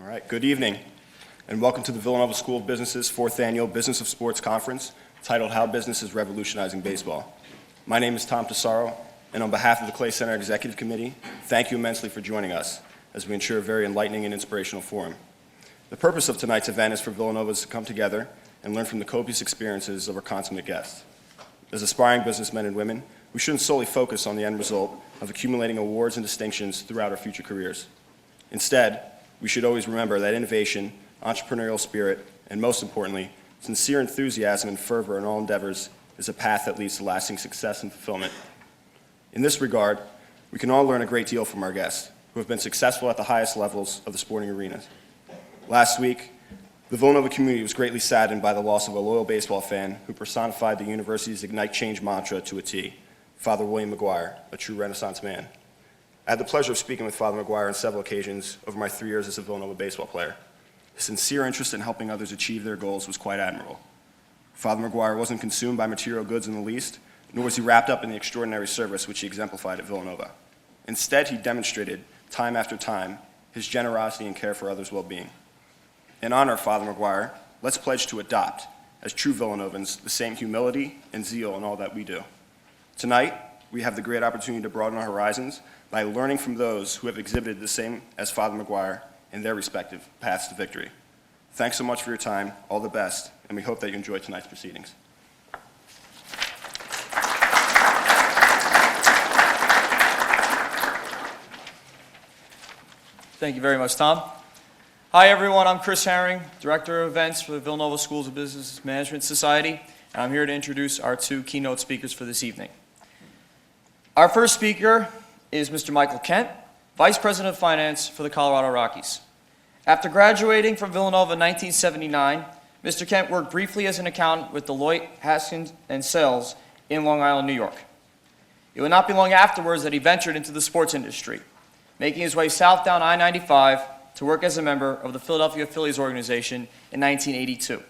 All right, good evening, and welcome to the Villanova School of Business's fourth annual Business of Sports Conference, titled How Business is Revolutionizing Baseball. My name is Tom Tesaro, and on behalf of the Clay Center Executive Committee, thank you immensely for joining us as we ensure a very enlightening and inspirational forum. The purpose of tonight's event is for Villanovas to come together and learn from the copious experiences of our consummate guests. As aspiring businessmen and women, we shouldn't solely focus on the end result of accumulating awards and distinctions throughout our future careers. Instead, we should always remember that innovation, entrepreneurial spirit, and most importantly, sincere enthusiasm and fervor in all endeavors is a path that leads to lasting success and fulfillment. In this regard, we can all learn a great deal from our guests, who have been successful at the highest levels of the sporting arenas. Last week, the Villanova community was greatly saddened by the loss of a loyal baseball fan who personified the university's Ignite Change mantra to a T, Father William McGuire, a true Renaissance man. I had the pleasure of speaking with Father McGuire on several occasions over my 3 years as a Villanova baseball player. His sincere interest in helping others achieve their goals was quite admirable. Father McGuire wasn't consumed by material goods in the least, nor was he wrapped up in the extraordinary service which he exemplified at Villanova. Instead, he demonstrated, time after time, his generosity and care for others' well-being. In honor of Father McGuire, let's pledge to adopt, as true Villanovans, the same humility and zeal in all that we do. Tonight, we have the great opportunity to broaden our horizons by learning from those who have exhibited the same as Father McGuire in their respective paths to victory. Thanks so much for your time, all the best, and we hope that you enjoy tonight's proceedings. Thank you very much, Tom. Hi everyone, I'm Chris Herring, Director of Events for the Villanova Schools of Business Management Society, and I'm here to introduce our 2 keynote speakers for this evening. Our first speaker is Mr. Michael Kent, Vice President of Finance for the Colorado Rockies. After graduating from Villanova in 1979, Mr. Kent worked briefly as an accountant with Deloitte, Haskins & Sells in Long Island, New York. It would not be long afterwards that he ventured into the sports industry, making his way south down I-95 to work as a member of the Philadelphia Phillies organization in 1982.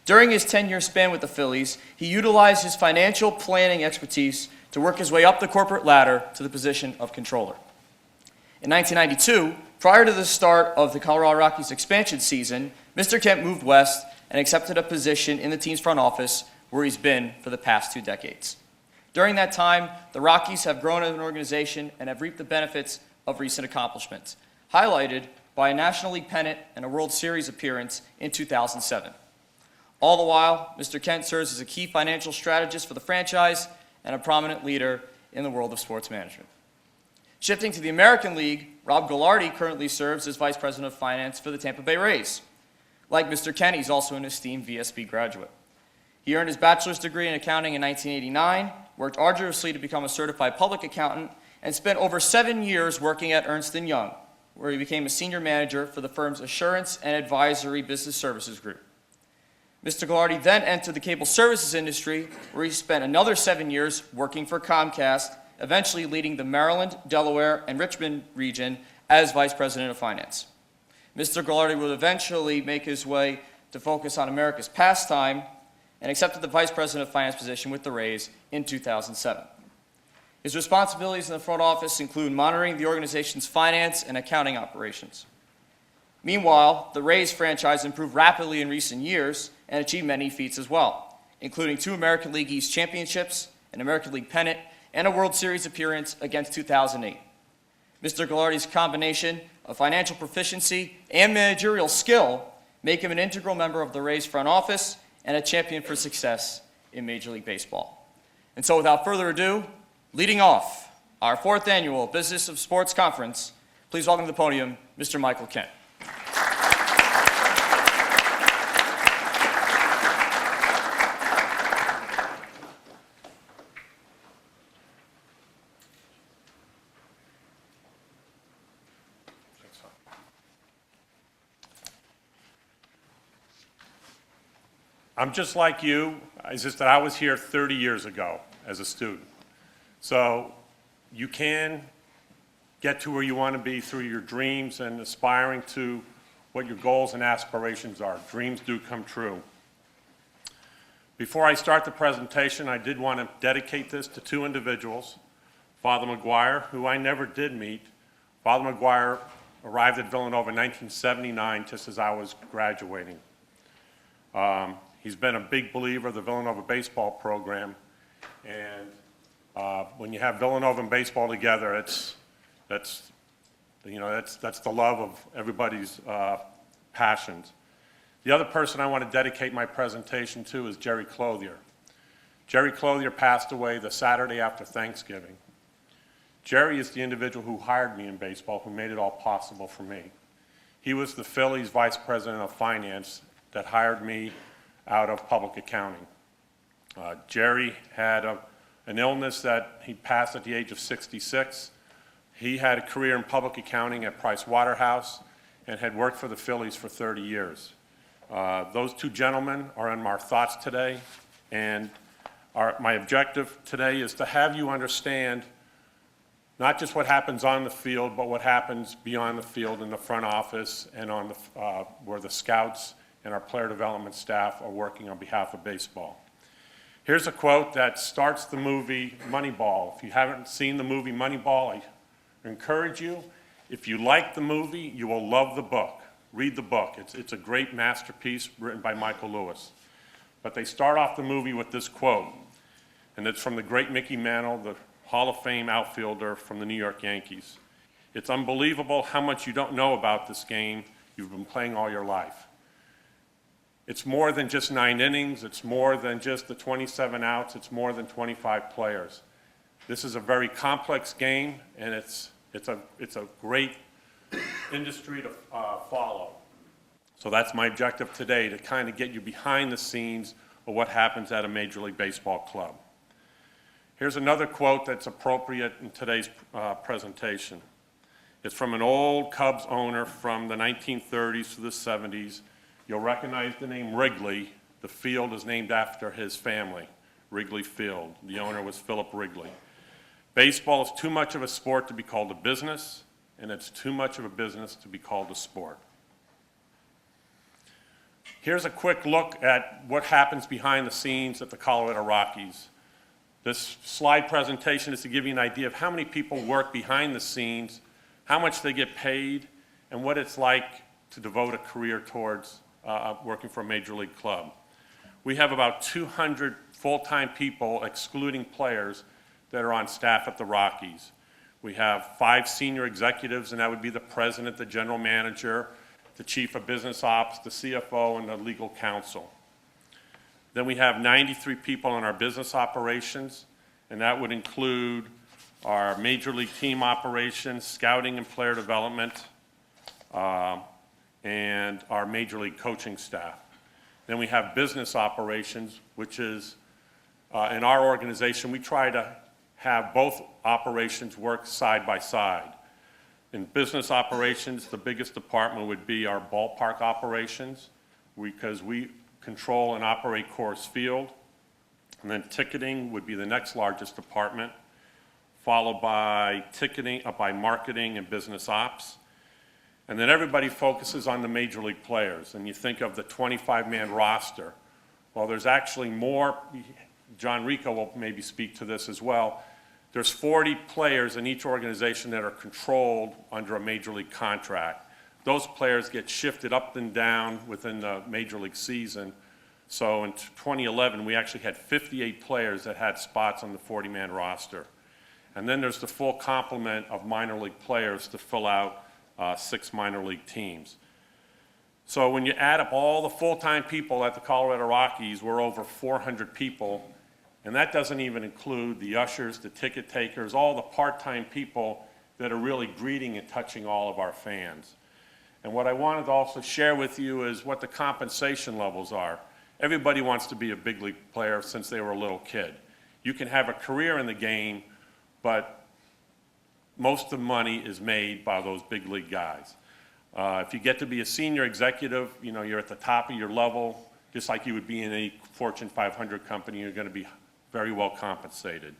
During his 10-year span with the Phillies, he utilized his financial planning expertise to work his way up the corporate ladder to the position of controller. In 1992, prior to the start of the Colorado Rockies expansion season, Mr. Kent moved west and accepted a position in the team's front office where he's been for the past 2 decades. During that time, the Rockies have grown as an organization and have reaped the benefits of recent accomplishments, highlighted by a National League pennant and a World Series appearance in 2007. All the while, Mr. Kent serves as a key financial strategist for the franchise and a prominent leader in the world of sports management. Shifting to the American League, Rob Gilardi currently serves as Vice President of Finance for the Tampa Bay Rays. Like Mr. Kent, he's also an esteemed VSB graduate. He earned his bachelor's degree in accounting in 1989, worked arduously to become a certified public accountant, and spent over 7 years working at Ernst & Young, where he became a senior manager for the firm's Assurance and Advisory Business Services Group. Mr. Gilardi then entered the cable services industry, where he spent another 7 years working for Comcast, eventually leading the Maryland, Delaware, and Richmond region as Vice President of Finance. Mr. Gilardi would eventually make his way to focus on America's pastime and accepted the Vice President of Finance position with the Rays in 2007. His responsibilities in the front office include monitoring the organization's finance and accounting operations. Meanwhile, the Rays franchise improved rapidly in recent years and achieved many feats as well, including 2 American League East championships, an American League pennant, and a World Series appearance against 2008. Mr. Gilardi's combination of financial proficiency and managerial skill make him an integral member of the Rays front office and a champion for success in Major League Baseball. And so without further ado, leading off our 4th annual Business of Sports Conference, please welcome to the podium Mr. Michael Kent. I'm just like you. It's just that I was here 30 years ago as a student. So you can get to where you want to be through your dreams and aspiring to what your goals and aspirations are. Dreams do come true. Before I start the presentation, I did want to dedicate this to 2 individuals, Father McGuire, who I never did meet. Father McGuire arrived at Villanova in 1979, just as I was graduating. He's been a big believer of the Villanova baseball program, and when you have Villanova and baseball together, that's the love of everybody's passions. The other person I want to dedicate my presentation to is Jerry Clothier. Jerry Clothier passed away the Saturday after Thanksgiving. Jerry is the individual who hired me in baseball, who made it all possible for me. He was the Phillies vice president of finance that hired me out of public accounting. Jerry had an illness that he passed at the age of 66. He had a career in public accounting at Price Waterhouse and had worked for the Phillies for 30 years. Those two gentlemen are in our thoughts today, and my objective today is to have you understand not just what happens on the field, but what happens beyond the field in the front office and on where the scouts and our player development staff are working on behalf of baseball. Here's a quote that starts the movie Moneyball. If you haven't seen the movie Moneyball, I encourage you. If you like the movie, you will love the book. Read the book. It's a great masterpiece written by Michael Lewis. But they start off the movie with this quote, and it's from the great Mickey Mantle, the Hall of Fame outfielder from the New York Yankees. It's unbelievable how much you don't know about this game you've been playing all your life. It's more than just 9 innings. It's more than just the 27 outs. It's more than 25 players. This is a very complex game, and it's a great industry to follow. So that's my objective today, to kind of get you behind the scenes of what happens at a Major League Baseball club. Here's another quote that's appropriate in today's presentation. It's from an old Cubs owner from the 1930s to the 70s. You'll recognize the name Wrigley. The field is named after his family, Wrigley Field. The owner was Philip Wrigley. Baseball is too much of a sport to be called a business, and it's too much of a business to be called a sport. Here's a quick look at what happens behind the scenes at the Colorado Rockies. This slide presentation is to give you an idea of how many people work behind the scenes, how much they get paid, and what it's like to devote a career towards working for a major league club. We have about 200 full-time people, excluding players, that are on staff at the Rockies. We have 5 senior executives, and that would be the president, the general manager, the chief of business ops, the CFO, and the legal counsel. Then we have 93 people in our business operations, and that would include our major league team operations, scouting and player development, and our major league coaching staff. Then we have business operations, which is, in our organization, we try to have both operations work side by side. In business operations, the biggest department would be our ballpark operations, because we control and operate Coors Field. And then ticketing would be the next largest department, followed by by marketing and business ops. And then everybody focuses on the major league players. And you think of the 25-man roster. Well, there's actually more. John Rico will maybe speak to this as well. There's 40 players in each organization that are controlled under a major league contract. Those players get shifted up and down within the major league season. So in 2011, we actually had 58 players that had spots on the 40-man roster. And then there's the full complement of minor league players to fill out 6 minor league teams. So when you add up all the full-time people at the Colorado Rockies, we're over 400 people. And that doesn't even include the ushers, the ticket takers, all the part-time people that are really greeting and touching all of our fans. And what I wanted to also share with you is what the compensation levels are. Everybody wants to be a big league player since they were a little kid. You can have a career in the game, but most of the money is made by those big league guys. If you get to be a senior executive, you know, you're at the top of your level, just like you would be in a Fortune 500 company, you're going to be very well compensated.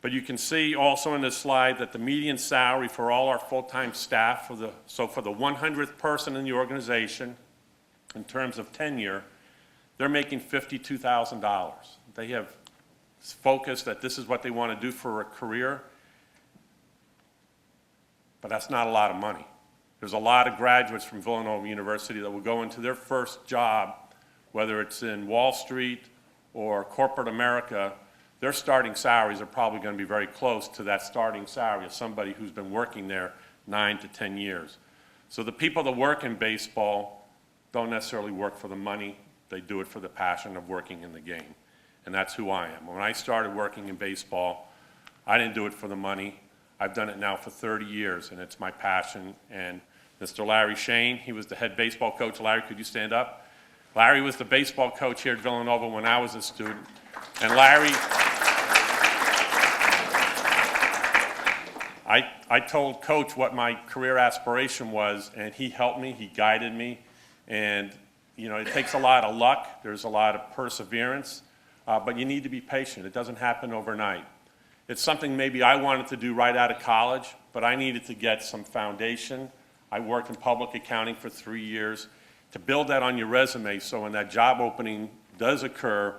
But you can see also in this slide that the median salary for all our full-time staff, for the 100th person in the organization, in terms of tenure, they're making $52,000. They have focused that this is what they want to do for a career, but that's not a lot of money. There's a lot of graduates from Villanova University that will go into their first job, whether it's in Wall Street or corporate America, their starting salaries are probably going to be very close to that starting salary of somebody who's been working there 9 to 10 years. So the people that work in baseball don't necessarily work for the money. They do it for the passion of working in the game. And that's who I am. When I started working in baseball, I didn't do it for the money. I've done it now for 30 years, and it's my passion. And Mr. Larry Shane, he was the head baseball coach. Larry, could you stand up? Larry was the baseball coach here at Villanova when I was a student. And Larry, I told Coach what my career aspiration was, and he helped me, he guided me. And, you know, it takes a lot of luck. There's a lot of perseverance, but you need to be patient. It doesn't happen overnight. It's something maybe I wanted to do right out of college, but I needed to get some foundation. I worked in public accounting for 3 years. To build that on your resume, so when that job opening does occur,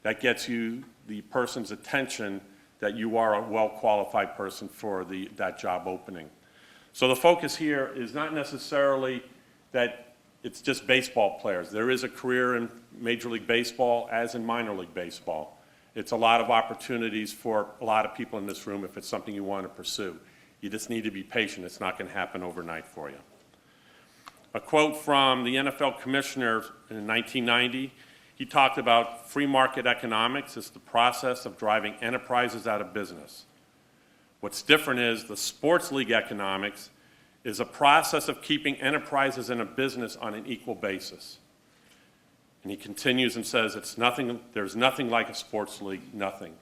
that gets you the person's attention that you are a well-qualified person for that job opening. So the focus here is not necessarily that it's just baseball players. There is a career in Major League Baseball as in minor league baseball. It's a lot of opportunities for a lot of people in this room if it's something you want to pursue. You just need to be patient. It's not going to happen overnight for you. A quote from the NFL commissioner in 1990, he talked about free market economics is the process of driving enterprises out of business. What's different is the sports league economics is a process of keeping enterprises in a business on an equal basis. And he continues and says, there's nothing like a sports league, nothing.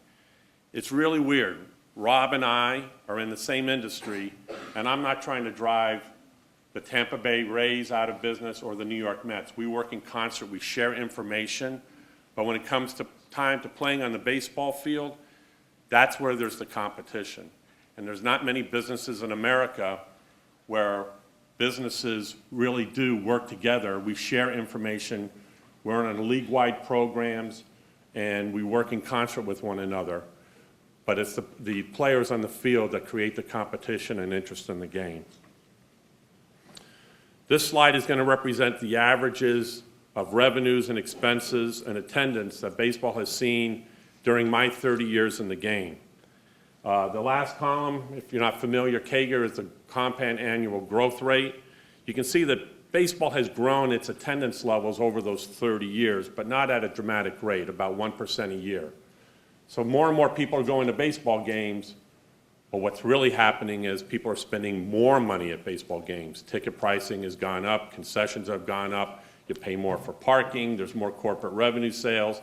It's really weird. Rob and I are in the same industry, and I'm not trying to drive the Tampa Bay Rays out of business or the New York Mets. We work in concert, we share information, but when it comes to time to playing on the baseball field, that's where there's the competition. And there's not many businesses in America where businesses really do work together. We share information, we're on league-wide programs, and we work in concert with one another. But it's the players on the field that create the competition and interest in the game. This slide is going to represent the averages of revenues and expenses and attendance that baseball has seen during my 30 years in the game. The last column, if you're not familiar, CAGR is the compound annual growth rate. You can see that baseball has grown its attendance levels over those 30 years, but not at a dramatic rate, about 1% a year. So more and more people are going to baseball games, but what's really happening is people are spending more money at baseball games. Ticket pricing has gone up, concessions have gone up, you pay more for parking, there's more corporate revenue sales,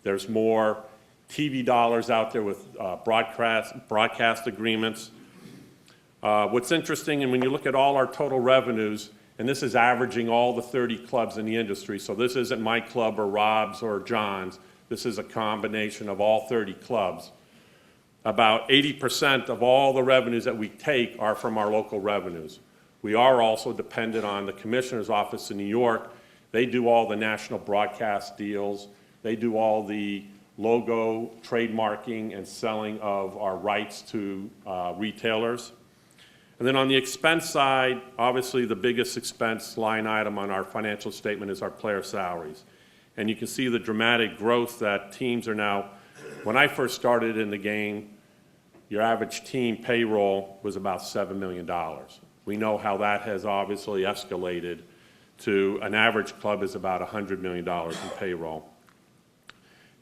there's more TV dollars out there with broadcast agreements. What's interesting, and when you look at all our total revenues, and this is averaging all the 30 clubs in the industry, so this isn't my club or Rob's or John's, this is a combination of all 30 clubs. About 80% of all the revenues that we take are from our local revenues. We are also dependent on the Commissioner's Office in New York. They do all the national broadcast deals. They do all the logo, trademarking, and selling of our rights to retailers. And then on the expense side, obviously the biggest expense line item on our financial statement is our player salaries. And you can see the dramatic growth that teams are now. When I first started in the game, your average team payroll was about $7 million. We know how that has obviously escalated to an average club is about $100 million in payroll.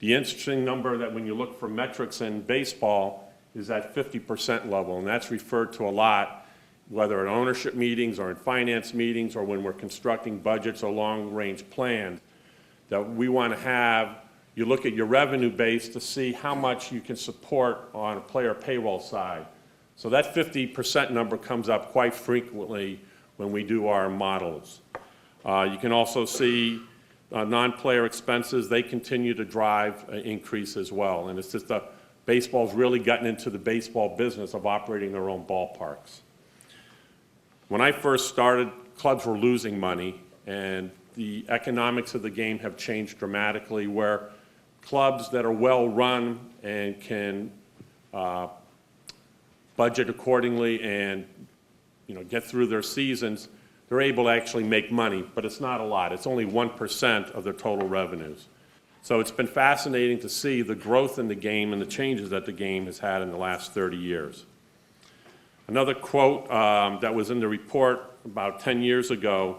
The interesting number that when you look for metrics in baseball is that 50% level, and that's referred to a lot, whether at ownership meetings or in finance meetings or when we're constructing budgets or long-range plans, that we want to have. You look at your revenue base to see how much you can support on a player payroll side. So that 50% number comes up quite frequently when we do our models. You can also see non-player expenses, they continue to drive an increase as well. And it's just baseball's really gotten into the baseball business of operating their own ballparks. When I first started, clubs were losing money, and the economics of the game have changed dramatically where clubs that are well run and can budget accordingly and get through their seasons they're able to actually make money, but it's not a lot. It's only 1% of their total revenues. So it's been fascinating to see the growth in the game and the changes that the game has had in the last 30 years. Another quote that was in the report about 10 years ago,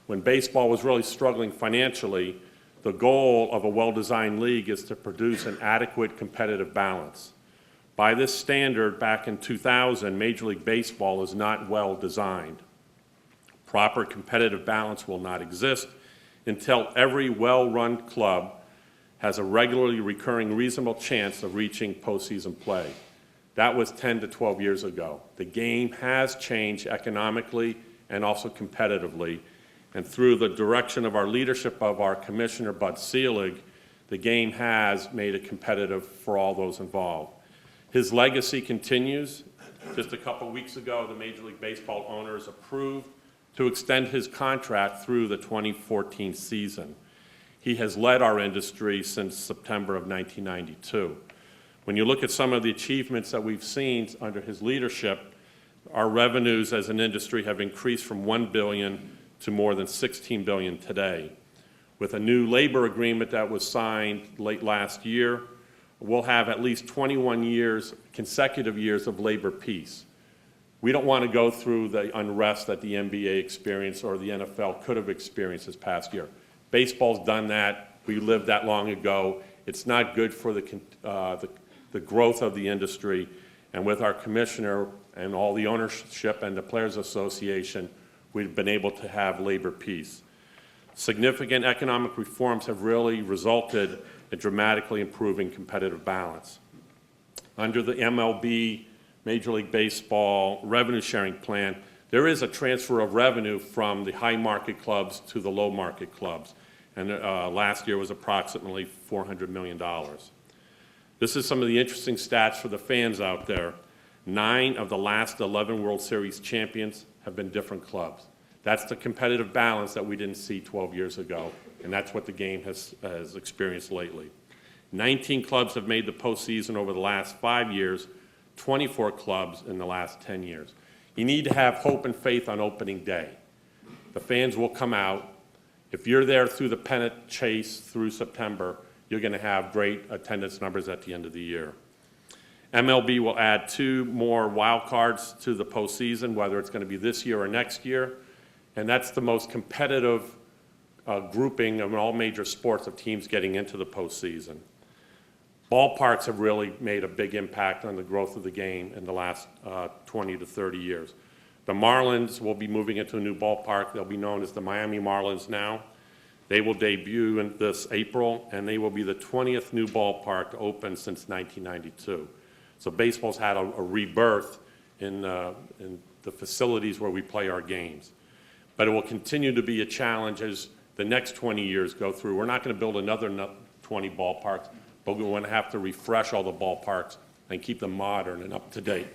when baseball was really struggling financially, the goal of a well-designed league is to produce an adequate competitive balance. By this standard, back in 2000, Major League Baseball is not well designed. Proper competitive balance will not exist until every well-run club has a regularly recurring reasonable chance of reaching postseason play. That was 10 to 12 years ago. The game has changed economically and also competitively, and through the direction of our leadership of our Commissioner, Bud Selig, the game has made it competitive for all those involved. His legacy continues. Just a couple weeks ago, the Major League Baseball owners approved to extend his contract through the 2014 season. He has led our industry since September of 1992. When you look at some of the achievements that we've seen under his leadership, our revenues as an industry have increased from $1 billion to more than $16 billion today. With a new labor agreement that was signed late last year, we'll have at least 21 years, consecutive years of labor peace. We don't want to go through the unrest that the NBA experienced or the NFL could have experienced this past year. Baseball's done that. We lived that long ago. It's not good for the growth of the industry. And with our commissioner and all the ownership and the Players Association, we've been able to have labor peace. Significant economic reforms have really resulted in dramatically improving competitive balance. Under the MLB Major League Baseball revenue sharing plan, there is a transfer of revenue from the high market clubs to the low market clubs. And last year was approximately $400 million. This is some of the interesting stats for the fans out there. 9 of the last 11 World Series champions have been different clubs. That's the competitive balance that we didn't see 12 years ago, and that's what the game has experienced lately. 19 clubs have made the postseason over the last 5 years, 24 clubs in the last 10 years. You need to have hope and faith on opening day. The fans will come out. If you're there through the pennant chase through September, you're going to have great attendance numbers at the end of the year. MLB will add 2 more wild cards to the postseason, whether it's going to be this year or next year, and that's the most competitive grouping of all major sports of teams getting into the postseason. Ballparks have really made a big impact on the growth of the game in the last 20 to 30 years. The Marlins will be moving into a new ballpark. They'll be known as the Miami Marlins now. They will debut in this April, and they will be the 20th new ballpark to open since 1992. So baseball's had a rebirth in the facilities where we play our games. But it will continue to be a challenge as the next 20 years go through. We're not going to build another 20 ballparks, but we're going to have to refresh all the ballparks and keep them modern and up to date.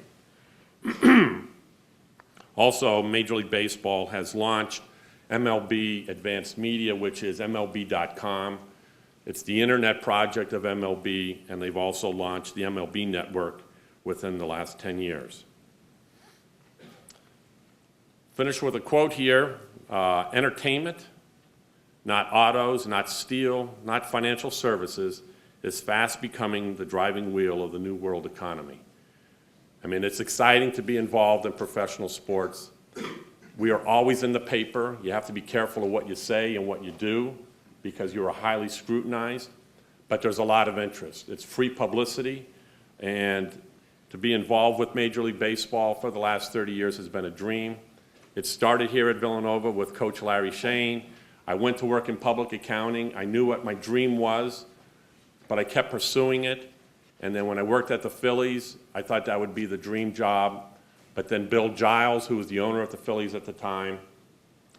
Also, Major League Baseball has launched MLB Advanced Media, which is MLB.com. It's the internet project of MLB, and they've also launched the Mlb Network within the last 10 years. Finish with a quote here. Entertainment, not autos, not steel, not financial services, is fast becoming the driving wheel of the new world economy. I mean, it's exciting to be involved in professional sports. We are always in the paper. You have to be careful of what you say and what you do because you are highly scrutinized, but there's a lot of interest. It's free publicity, and to be involved with Major League Baseball for the last 30 years has been a dream. It started here at Villanova with Coach Larry Shane. I went to work in public accounting. I knew what my dream was, but I kept pursuing it. And then when I worked at the Phillies, I thought that would be the dream job. But then Bill Giles, who was the owner of the Phillies at the time,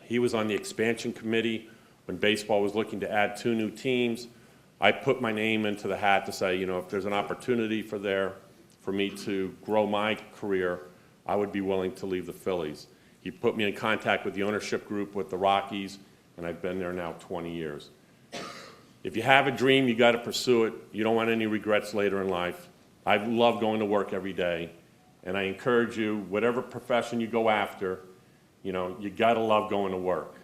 he was on the expansion committee when baseball was looking to add 2 new teams. I put my name into the hat to say, you know, if there's an opportunity for me to grow my career, I would be willing to leave the Phillies. He put me in contact with the ownership group with the Rockies, and I've been there now 20 years. If you have a dream, you got to pursue it. You don't want any regrets later in life. I love going to work every day, and I encourage you, whatever profession you go after, You know, you gotta love going to work.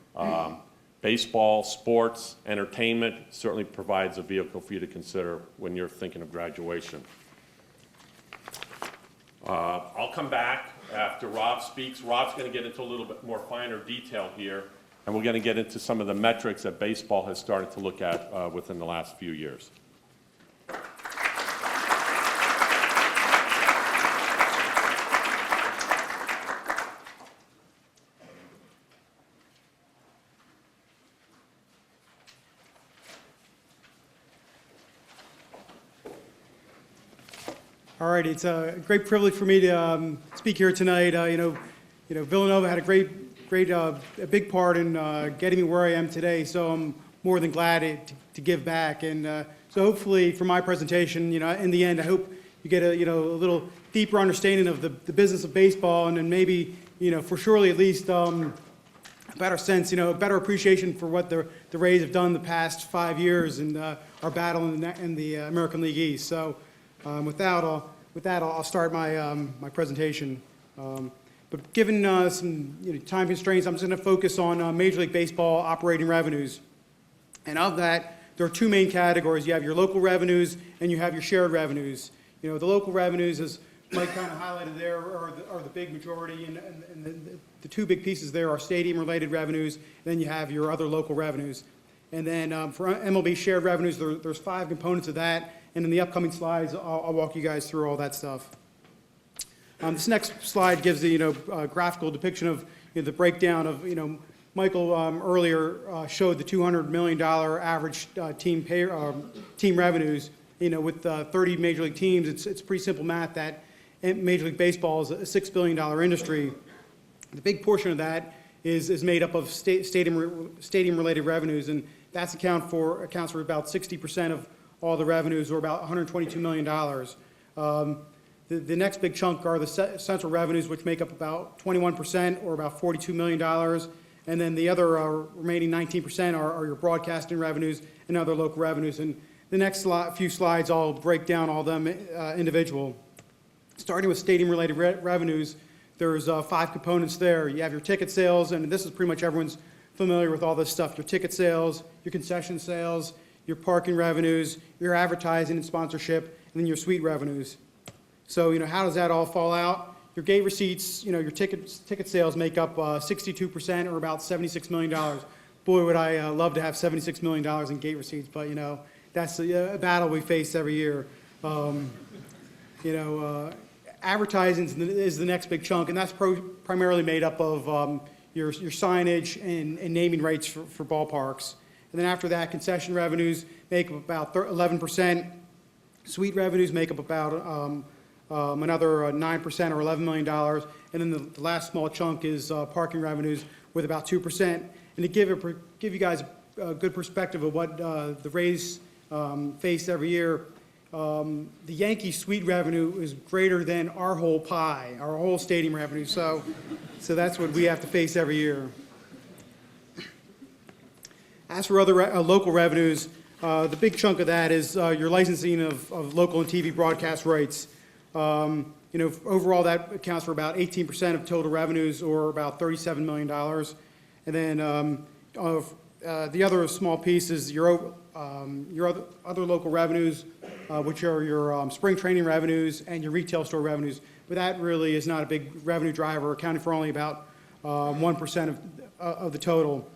Baseball, sports, entertainment certainly provides a vehicle for you to consider when you're thinking of graduation. I'll come back after Rob speaks. Rob's going to get into a little bit more finer detail here, and we're going to get into some of the metrics that baseball has started to look at within the last few years. All right, it's a great privilege for me to speak here tonight. Villanova had a big part in getting me where I am today, so I'm more than glad to give back. And so hopefully, for my presentation, in the end, I hope you get a little deeper understanding of the business of baseball, and then maybe, for surely at least a better sense, a better appreciation for what the Rays have done the past 5 years and our battle in the American League East. So. With that, I'll start my presentation. But given some time constraints, I'm just going to focus on Major League Baseball operating revenues. And of that, there are two main categories. You have your local revenues and you have your shared revenues. The local revenues, as Mike kind of highlighted there, are the big majority, and the two big pieces there are stadium-related revenues, and then you have your other local revenues. And then for MLB shared revenues, there's 5 components of that. And in the upcoming slides, I'll walk you guys through all that stuff. This next slide gives the graphical depiction of the breakdown of Michael earlier showed the $200 million average team revenues. With 30 major league teams, it's pretty simple math that Major League Baseball is a $6 billion industry. The big portion of that is made up of stadium-related revenues, and that accounts for about 60% of all the revenues, or about $122 million. The next big chunk are the central revenues, which make up about 21%, or about $42 million. And then the other remaining 19% are your broadcasting revenues and other local revenues. And the next few slides, I'll break down all of them individual. Starting with stadium-related revenues, there's 5 components there. You have your ticket sales, and this is pretty much everyone's familiar with all this stuff. Your ticket sales, your concession sales, your parking revenues, your advertising and sponsorship, and then your suite revenues. So, how does that all fall out? Your gate receipts, your ticket sales make up 62%, or about $76 million. Boy, would I love to have $76 million in gate receipts, but, that's a battle we face every year. Advertising is the next big chunk, and that's primarily made up of your signage and naming rights for ballparks. And then after that, concession revenues make up about 11%. Suite revenues make up about another 9%, or $11 million. And then the last small chunk is parking revenues with about 2%. And to give you guys a good perspective of what the Rays face every year, the Yankees suite revenue is greater than our whole pie, our whole stadium revenue. So that's what we have to face every year. As for other local revenues, the big chunk of that is your licensing of local and TV broadcast rights. Overall, that accounts for about 18% of total revenues, or about $37 million. And then the other small piece is your other local revenues, which are your spring training revenues and your retail store revenues. But that really is not a big revenue driver, accounting for only about 1% of the total.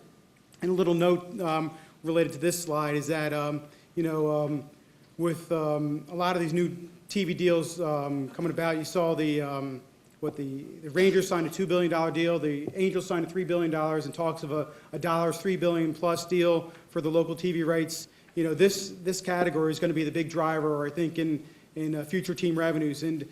And a little note related to this slide is that, with a lot of these new TV deals coming about, you saw the Rangers signed a $2 billion deal, the Angels signed a $3 billion, and talks of a $3 billion plus deal for the local TV rights. This category is going to be the big driver, I think, in future team revenues. And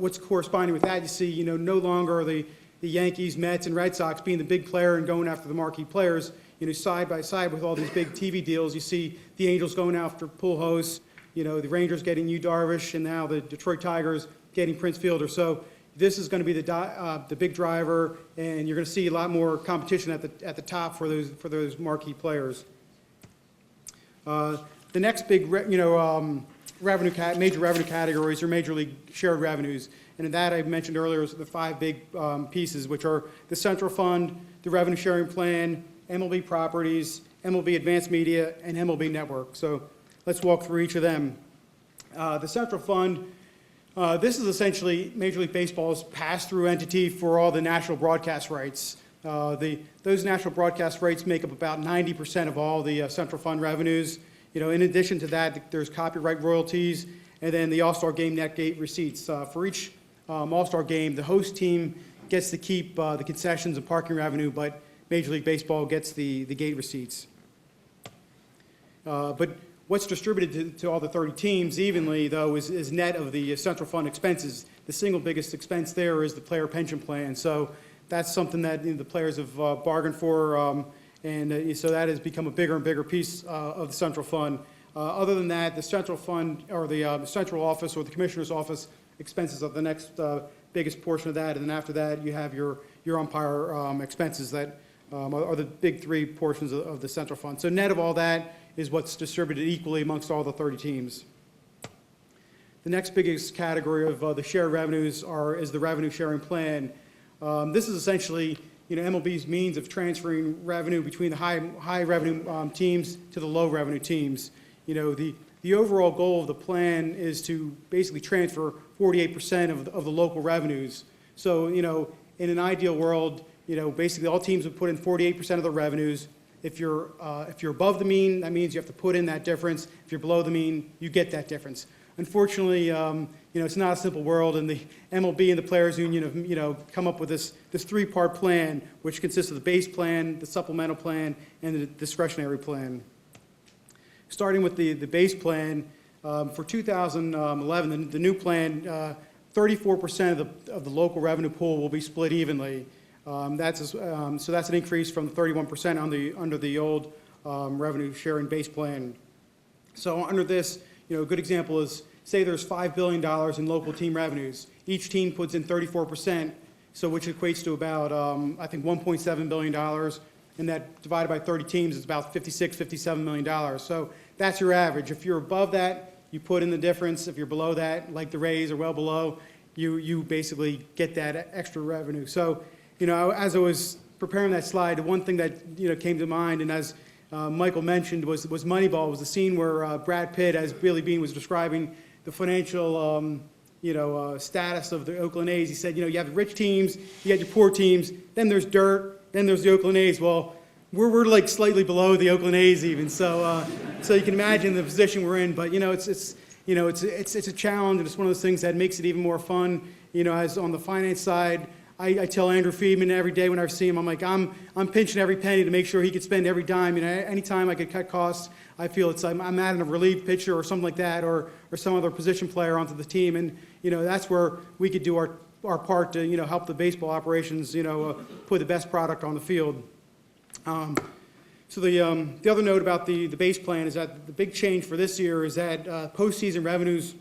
what's corresponding with that, you see, no longer are the Yankees, Mets, and Red Sox being the big player and going after the marquee players. Side by side with all these big TV deals, you see the Angels going after Pujols, the Rangers getting Yu Darvish, and now the Detroit Tigers getting Prince Fielder. So this is going to be the big driver, and you're going to see a lot more competition at the top for those marquee players. The next big major revenue categories or major league shared revenues. And in that, I mentioned earlier, is the five big pieces, which are the central fund, the revenue sharing plan, MLB properties, MLB advanced media, and MLB network. So let's walk through each of them. The central fund, this is essentially Major League Baseball's pass-through entity for all the national broadcast rights. Those national broadcast rights make up about 90% of all the central fund revenues. In addition to that, there's copyright royalties, and then the All-Star Game net gate receipts. For each All-Star Game, the host team gets to keep the concessions and parking revenue, but Major League Baseball gets the gate receipts. But what's distributed to all the 30 teams evenly, though, is net of the central fund expenses. The single biggest expense there is the player pension plan. So that's something that the players have bargained for, and so that has become a bigger and bigger piece of the central fund. Other than that, the central fund, or the central office or the commissioner's office expenses are the next biggest portion of that, and then after that, you have your umpire expenses that are the big three portions of the central fund. So net of all that is what's distributed equally amongst all the 30 teams. The next biggest category of the shared revenues is the revenue sharing plan. This is essentially MLB's means of transferring revenue between the high revenue teams to the low revenue teams. The overall goal of the plan is to basically transfer 48% of the local revenues. So in an ideal world, basically all teams would put in 48% of the revenues. If you're above the mean, that means you have to put in that difference. If you're below the mean, you get that difference. Unfortunately, it's not a simple world, and the MLB and the Players Union have come up with this three-part plan, which consists of the base plan, the supplemental plan, and the discretionary plan. Starting with the base plan, for 2011, the new plan, 34% of the local revenue pool will be split evenly. So that's an increase from the 31% under the old revenue sharing base plan. So under this, a good example is, say there's $5 billion in local team revenues. Each team puts in 34%, so which equates to about, I think, $1.7 billion, and that divided by 30 teams is about $57 million. So that's your average. If you're above that, you put in the difference. If you're below that, like the Rays are well below, you basically get that extra revenue. So, as I was preparing that slide, the one thing that came to mind, and as Michael mentioned, was Moneyball. Was the scene where Brad Pitt, as Billy Beane was describing the financial status of the Oakland A's. He said, you have the rich teams, you got your poor teams, then there's dirt, then there's the Oakland A's. Well, we're like slightly below the Oakland A's even. So you can imagine the position we're in. But it's a challenge, and it's one of those things that makes it even more fun. As on the finance side, I tell Andrew Friedman every day when I see him, I'm like, I'm pinching every penny to make sure he could spend every dime. Anytime I could cut costs, I feel I'm adding a relief pitcher or something like that, or some other position player onto the team, and that's where we could do our part to help the baseball operations put the best product on the field. So the other note about the base plan is that the big change for this year is that postseason revenues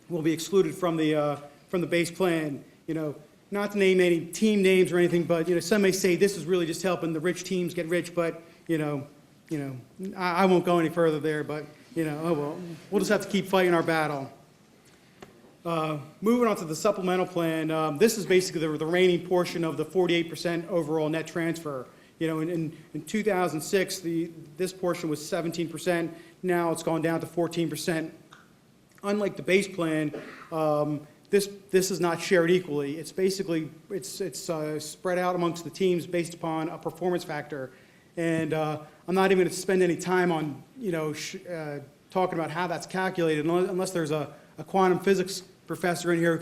will be excluded from the base plan. Not to name any team names or anything, but some may say this is really just helping the rich teams get rich. But I won't go any further there. But oh well, we'll just have to keep fighting our battle. Moving on to the supplemental plan, this is basically the remaining portion of the 48% overall net transfer. In 2006, this portion was 17%. Now it's gone down to 14%. Unlike the base plan, this is not shared equally. It's basically spread out amongst the teams based upon a performance factor. And I'm not even going to spend any time on talking about how that's calculated, unless there's a quantum physics professor in here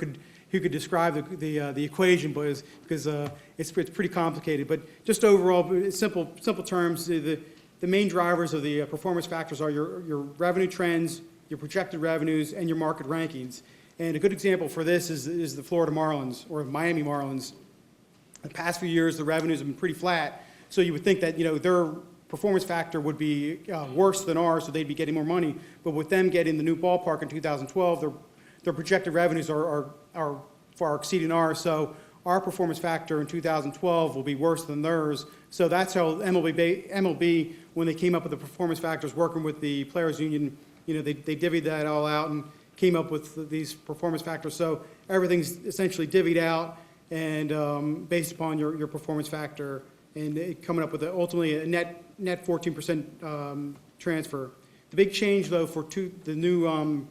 who could describe the equation, because it's pretty complicated. But just overall, in simple terms, the main drivers of the performance factors are your revenue trends, your projected revenues, and your market rankings. And a good example for this is the Florida Marlins, or Miami Marlins. The past few years, the revenues have been pretty flat, so you would think that their performance factor would be worse than ours, so they'd be getting more money. But with them getting the new ballpark in 2012, their projected revenues are far exceeding ours. So our performance factor in 2012 will be worse than theirs. So that's how MLB, when they came up with the performance factors, working with the Players Union, they divvied that all out and came up with these performance factors. So everything's essentially divvied out and based upon your performance factor, and coming up with ultimately a net 14% transfer. The big change, though, for the new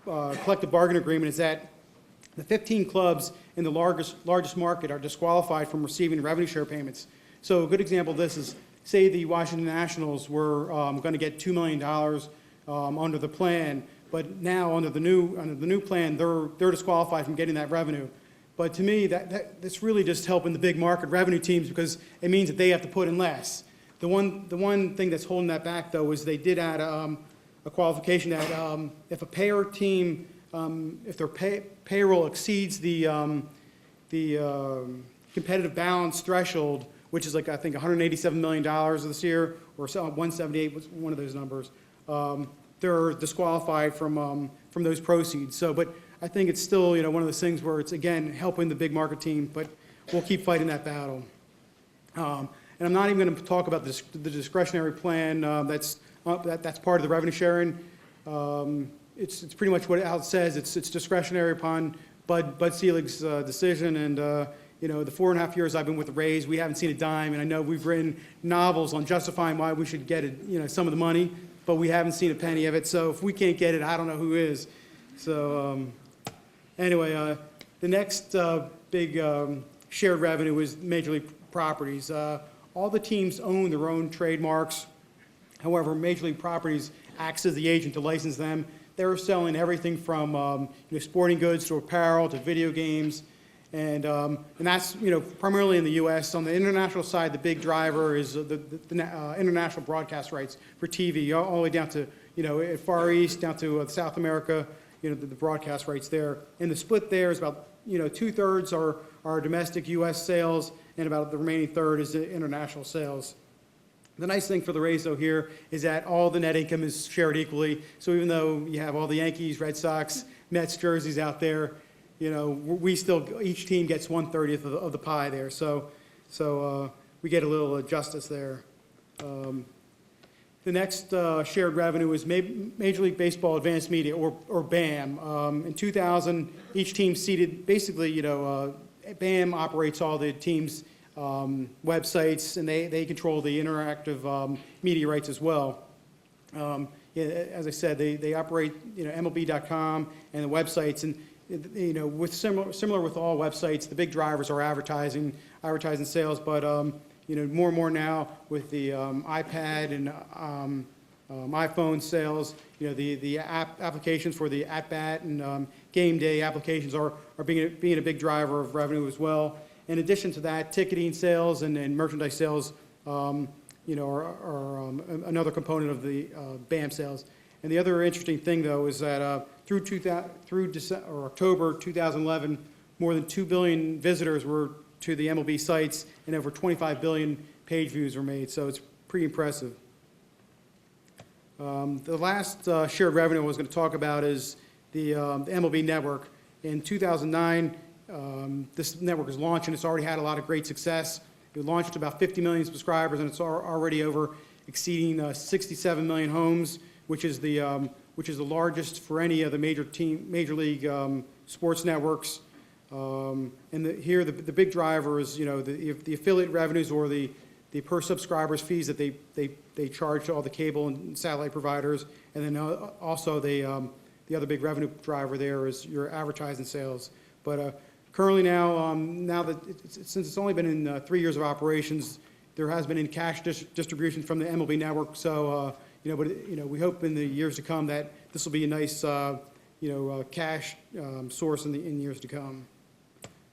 collective bargaining agreement is that the 15 clubs in the largest market are disqualified from receiving revenue share payments. So a good example of this is, say the Washington Nationals were going to get $2 million under the plan, but now under the new plan, they're disqualified from getting that revenue. But to me, that's really just helping the big market revenue teams, because it means that they have to put in less. The one thing that's holding that back, though, is they did add a qualification that if a payer team, if their payroll exceeds the competitive balance threshold, which is like, I think, $187 million this year, or 178 was one of those numbers, they're disqualified from those proceeds. So, but I think it's still, one of those things where it's, again, helping the big market team, but we'll keep fighting that battle. And I'm not even going to talk about the discretionary plan that's part of the revenue sharing. It's pretty much how it says. It's discretionary upon Bud Selig's decision. And, the 4.5 years I've been with the Rays, we haven't seen a dime. And I know we've written novels on justifying why we should get it, some of the money, but we haven't seen a penny of it. So if we can't get it, I don't know who is. So anyway, the next big shared revenue is Major League Properties. All the teams own their own trademarks. However, Major League Properties acts as the agent to license them. They're selling everything from sporting goods to apparel to video games, and that's primarily in the U.S. On the international side, the big driver is the international broadcast rights for TV, all the way down to Far East, down to South America. The broadcast rights there, and the split there is about 2/3 are domestic U.S. sales, and about the remaining third is the international sales. The nice thing for the Rays, though, here is that all the net income is shared equally. So even though you have all the Yankees, Red Sox, Mets jerseys out there, we still, each team gets 1/30 of the pie there. So we get a little justice there. The next shared revenue is Major League Baseball Advanced Media, or BAM. In 2000, each team seated, basically, BAM operates all the teams' websites, and they control the interactive media rights as well. As I said, they operate MLB.com and the websites, and with similar with all websites, the big drivers are advertising sales, but more and more now with the iPad and iPhone sales, the applications for the at-bat and game day applications are being a big driver of revenue as well. In addition to that, ticketing sales and merchandise sales, are another component of the BAM sales. And the other interesting thing, though, is that through October 2011, more than 2 billion visitors were to the MLB sites, and over 25 billion page views were made. So it's pretty impressive. The last shared revenue I was going to talk about is the Mlb Network. In 2009, this network was launched, and it's already had a lot of great success. It launched to about 50 million subscribers, and it's already exceeding 67 million homes, which is the largest for any of the major league sports networks. And here the big driver is the affiliate revenues, or the per subscribers fees that they charge to all the cable and satellite providers, and then also the other big revenue driver there is your advertising sales. But currently now that since it's only been in 3 years of operations, there has been in cash distribution from the Mlb Network. So we hope in the years to come that this will be a nice cash source in years to come.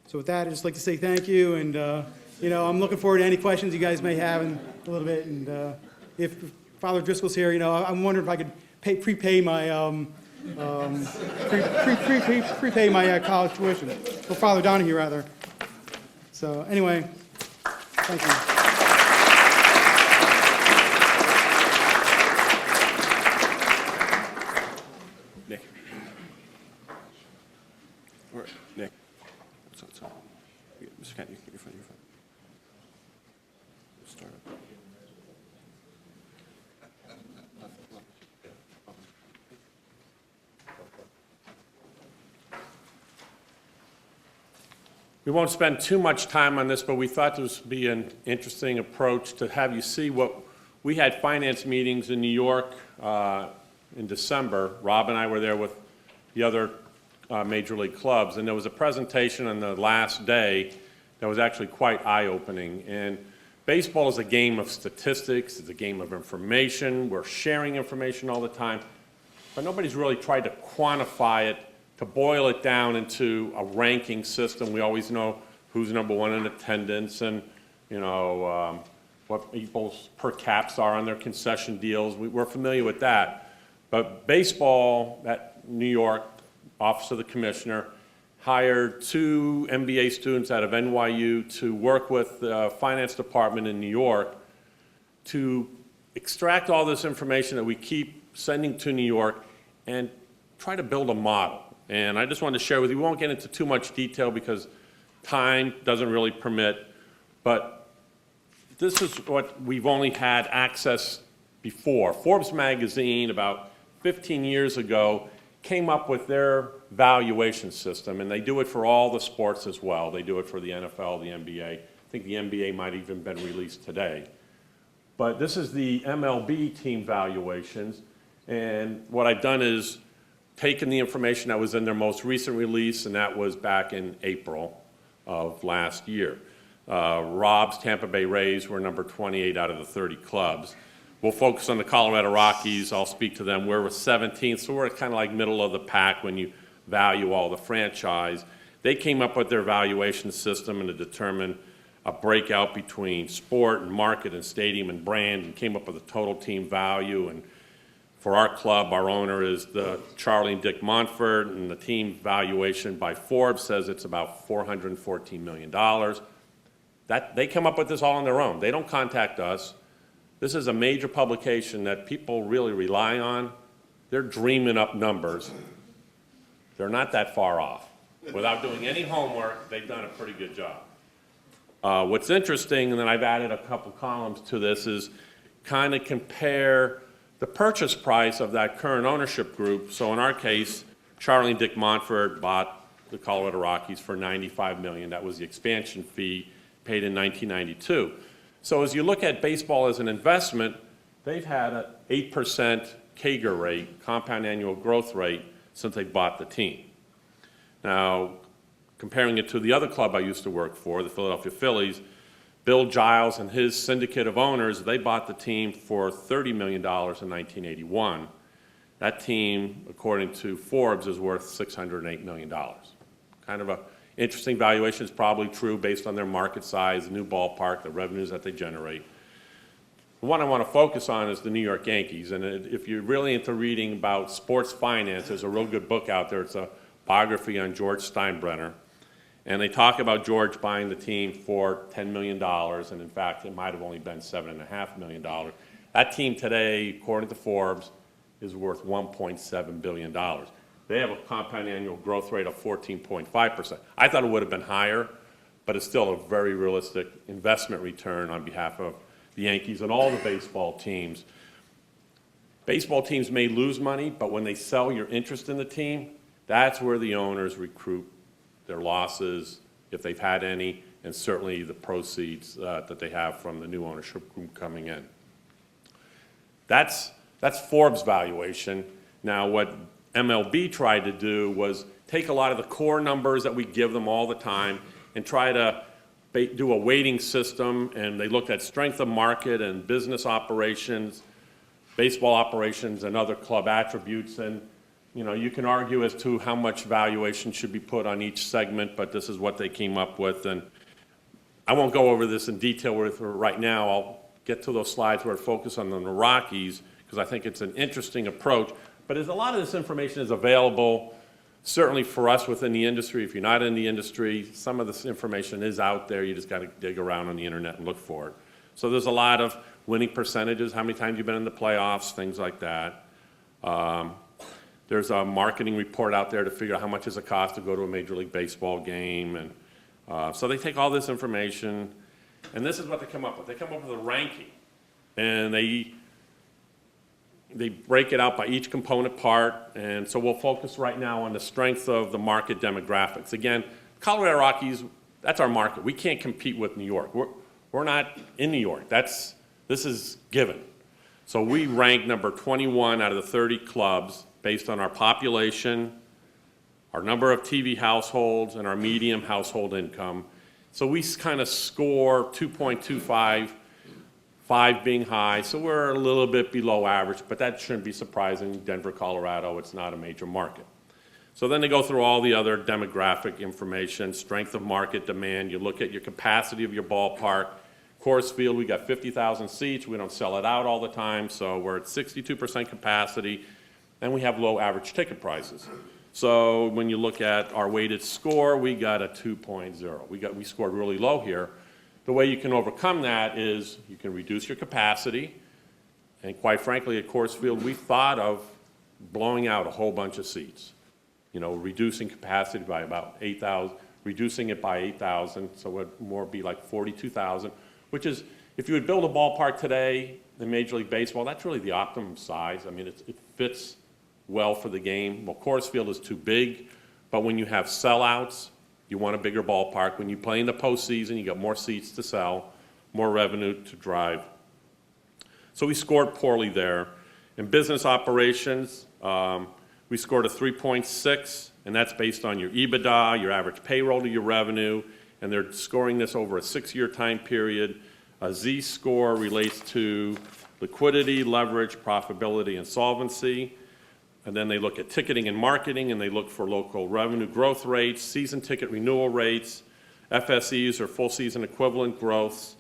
So with that, I'd just like to say thank you, and I'm looking forward to any questions you guys may have in a little bit. And if Father Driscoll's here, I'm wondering if I could prepay my prepay my college tuition, or Father Donahue rather. So anyway, thank you. Nick. Nick. What's up? Mr. Kent, you're fine. Start up. We won't spend too much time on this, but we thought this would be an interesting approach to have you see what we had finance meetings in New York in December. Rob and I were there with the other major league clubs, and there was a presentation on the last day that was actually quite eye-opening. And baseball is a game of statistics, it's a game of information. We're sharing information all the time, but nobody's really tried to quantify it, to boil it down into a ranking system. We always know who's number one in attendance and, what people's per caps are on their concession deals. We're familiar with that. But baseball, at New York, Office of the Commissioner, hired 2 MBA students out of NYU to work with the finance department in New York to extract all this information that we keep sending to New York and try to build a model. And I just wanted to share with you, we won't get into too much detail because time doesn't really permit, but this is what we've only had access before. Forbes magazine, about 15 years ago, came up with their valuation system, and they do it for all the sports as well. They do it for the NFL, the NBA. I think the NBA might even been released today. But this is the MLB team valuations, and what I've done is taken the information that was in their most recent release, and that was back in April of last year. Rob's Tampa Bay Rays were number 28 out of the 30 clubs. We'll focus on the Colorado Rockies. I'll speak to them. We're 17th, so we're kind of like middle of the pack when you value all the franchise. They came up with their valuation system and to determine a breakout between sport and market and stadium and brand, and came up with a total team value. And for our club, our owner is the Charlie and Dick Montfort, and the team valuation by Forbes says it's about $414 million. They come up with this all on their own. They don't contact us. This is a major publication that people really rely on. They're dreaming up numbers. They're not that far off. Without doing any homework, they've done a pretty good job. What's interesting, and then I've added a couple columns to this, is kind of compare the purchase price of that current ownership group. So in our case, Charlie and Dick Montfort bought the Colorado Rockies for $95 million. That was the expansion fee paid in 1992. So as you look at baseball as an investment, they've had an 8% CAGR rate, compound annual growth rate, since they bought the team. Now, comparing it to the other club I used to work for, the Philadelphia Phillies, Bill Giles and his syndicate of owners, they bought the team for $30 million in 1981. That team, according to Forbes, is worth $608 million. Kind of an interesting valuation. It's probably true based on their market size, the new ballpark, the revenues that they generate. The one I want to focus on is the New York Yankees. And if you're really into reading about sports finance, there's a real good book out there. It's a biography on George Steinbrenner. And they talk about George buying the team for $10 million, and in fact, it might have only been $7.5 million. That team today, according to Forbes, is worth $1.7 billion. They have a compound annual growth rate of 14.5%. I thought it would have been higher, but it's still a very realistic investment return on behalf of the Yankees and all the baseball teams. Baseball teams may lose money, but when they sell your interest in the team, that's where the owners recoup their losses, if they've had any, and certainly the proceeds that they have from the new ownership group coming in. That's Forbes valuation. Now, what MLB tried to do was take a lot of the core numbers that we give them all the time and try to do a weighting system, and they looked at strength of market and business operations, baseball operations, and other club attributes. And you can argue as to how much valuation should be put on each segment, but this is what they came up with. And I won't go over this in detail with her right now. I'll get to those slides where it focuses on the Rockies, because I think it's an interesting approach. But as a lot of this information is available, certainly for us within the industry. If you're not in the industry, some of this information is out there. You just got to dig around on the internet and look for it. So there's a lot of winning percentages, how many times you've been in the playoffs, things like that. There's a marketing report out there to figure out how much does it cost to go to a Major League Baseball game. And so they take all this information, and this is what they come up with. They come up with a ranking, and they break it out by each component part. And so we'll focus right now on the strength of the market demographics. Again, Colorado Rockies That's our market. We can't compete with New York. We're not in New York. This is given. So we rank number 21 out of the 30 clubs based on our population, our number of TV households, and our median household income. So we kind of score 2.25, 5 being high, so we're a little bit below average, but that shouldn't be surprising. Denver, Colorado, it's not a major market. So then they go through all the other demographic information, strength of market demand. You look at your capacity of your ballpark. Coors Field, we got 50,000 seats. We don't sell it out all the time, so we're at 62% capacity, and we have low average ticket prices. So when you look at our weighted score, we got a 2.0. We scored really low here. The way you can overcome that is you can reduce your capacity, and quite frankly, at Coors Field, we thought of blowing out a whole bunch of seats. You know, reducing capacity by about 8,000, reducing it by 8,000, so it would more be like 42,000, which is, if you would build a ballpark today in Major League Baseball, that's really the optimum size. I mean, it fits well for the game. Well, Coors Field is too big, but when you have sellouts, you want a bigger ballpark. When you play in the postseason, you got more seats to sell, more revenue to drive. So we scored poorly there. In business operations, we scored a 3.6, and that's based on your EBITDA, your average payroll to your revenue, and they're scoring this over a 6-year time period. A Z score relates to liquidity, leverage, profitability, and solvency. And then they look at ticketing and marketing, and they look for local revenue growth rates, season ticket renewal rates, FSEs or full season equivalent growths.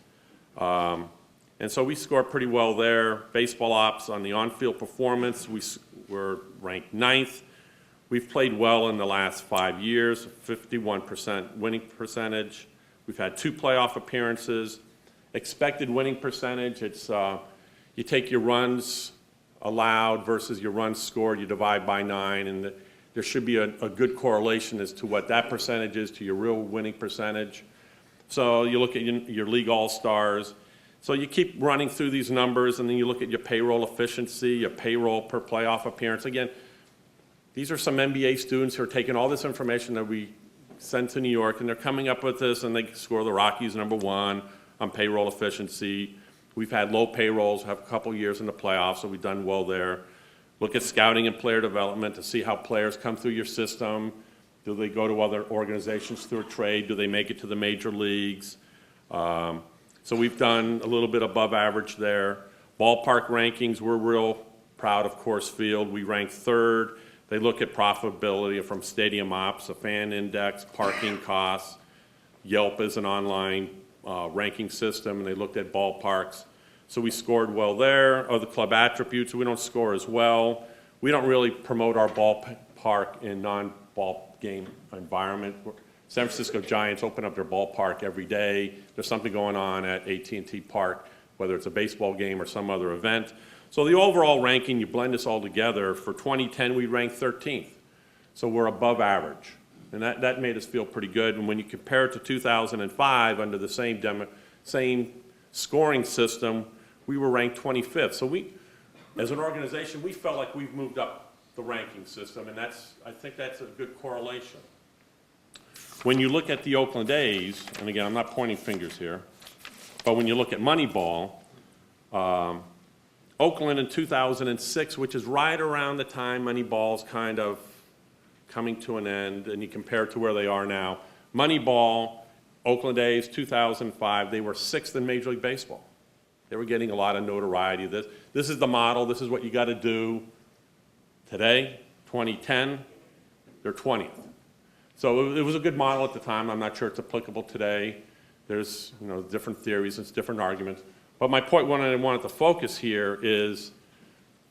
And so we scored pretty well there. Baseball ops on the on-field performance, we were ranked 9th. We've played well in the last 5 years, 51% winning percentage. We've had 2 playoff appearances. Expected winning percentage, it's you take your runs allowed versus your runs scored, you divide by 9, and there should be a good correlation as to what that percentage is to your real winning percentage. So you look at your league all-stars. So you keep running through these numbers, and then you look at your payroll efficiency, your payroll per playoff appearance. Again, these are some MBA students who are taking all this information that we send to New York, and they're coming up with this, and they score the Rockies #1 on payroll efficiency. We've had low payrolls, have a couple years in the playoffs, so we've done well there. Look at scouting and player development to see how players come through your system. Do they go to other organizations through a trade? Do they make it to the major leagues? So we've done a little bit above average there. Ballpark rankings, we're real proud of Coors Field. We ranked 3rd. They look at profitability from stadium ops, a fan index, parking costs. Yelp is an online ranking system, and they looked at ballparks. So we scored well there. Other club attributes, we don't score as well. We don't really promote our ballpark in non-ball game environment. San Francisco Giants open up their ballpark every day. There's something going on at AT&T Park, whether it's a baseball game or some other event. So the overall ranking, you blend this all together, for 2010 we ranked 13th. So we're above average. And that made us feel pretty good. And when you compare it to 2005 under the same scoring system, we were ranked 25th. So we, as an organization, we felt like we've moved up the ranking system, and I think that's a good correlation. When you look at the Oakland A's, and again, I'm not pointing fingers here, but when you look at Moneyball, Oakland in 2006, which is right around the time Moneyball's kind of coming to an end, and you compare it to where they are now. Moneyball, Oakland A's, 2005, they were 6th in Major League Baseball. They were getting a lot of notoriety. This is the model. This is what you got to do. Today, 2010, they're 20th. So it was a good model at the time. I'm not sure it's applicable today. There's different theories and different arguments. But my point, what I wanted to focus here is,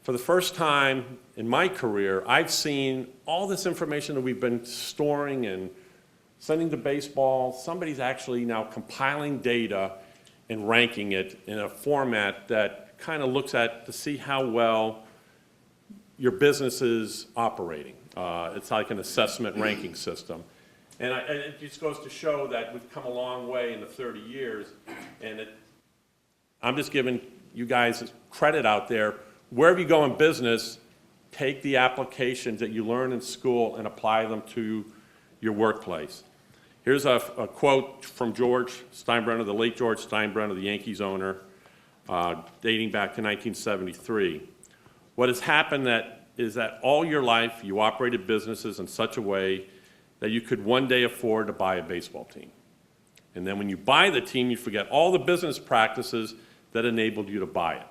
for the first time in my career, I've seen all this information that we've been storing and sending to baseball. Somebody's actually now compiling data and ranking it in a format that kind of looks at to see how well your business is operating. It's like an assessment ranking system. And it just goes to show that we've come a long way in the 30 years. And I'm just giving you guys credit out there. Wherever you go in business, take the applications that you learn in school and apply them to your workplace. Here's a quote from George Steinbrenner, the late George Steinbrenner, the Yankees owner, dating back to 1973. What has happened is that all your life you operated businesses in such a way that you could one day afford to buy a baseball team. And then when you buy the team, you forget all the business practices that enabled you to buy it.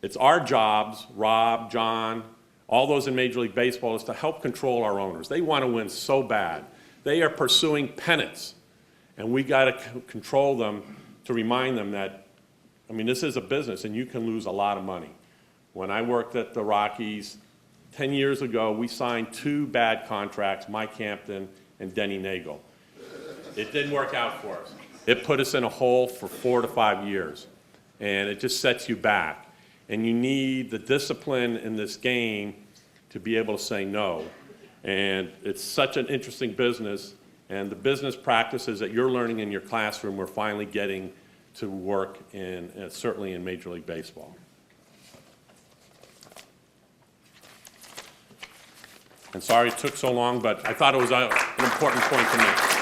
It's our jobs, Rob, John, all those in Major League Baseball, is to help control our owners. They want to win so bad. They are pursuing pennants, and we got to control them to remind them that, I mean, this is a business, and you can lose a lot of money. When I worked at the Rockies 10 years ago, we signed 2 bad contracts, Mike Hampton and Denny Nagel. It didn't work out for us. It put us in a hole for 4 to 5 years, and it just sets you back. And you need the discipline in this game to be able to say no. And it's such an interesting business, and the business practices that you're learning in your classroom, we're finally getting to work in, certainly in Major League Baseball. And sorry it took so long, but I thought it was an important point to make.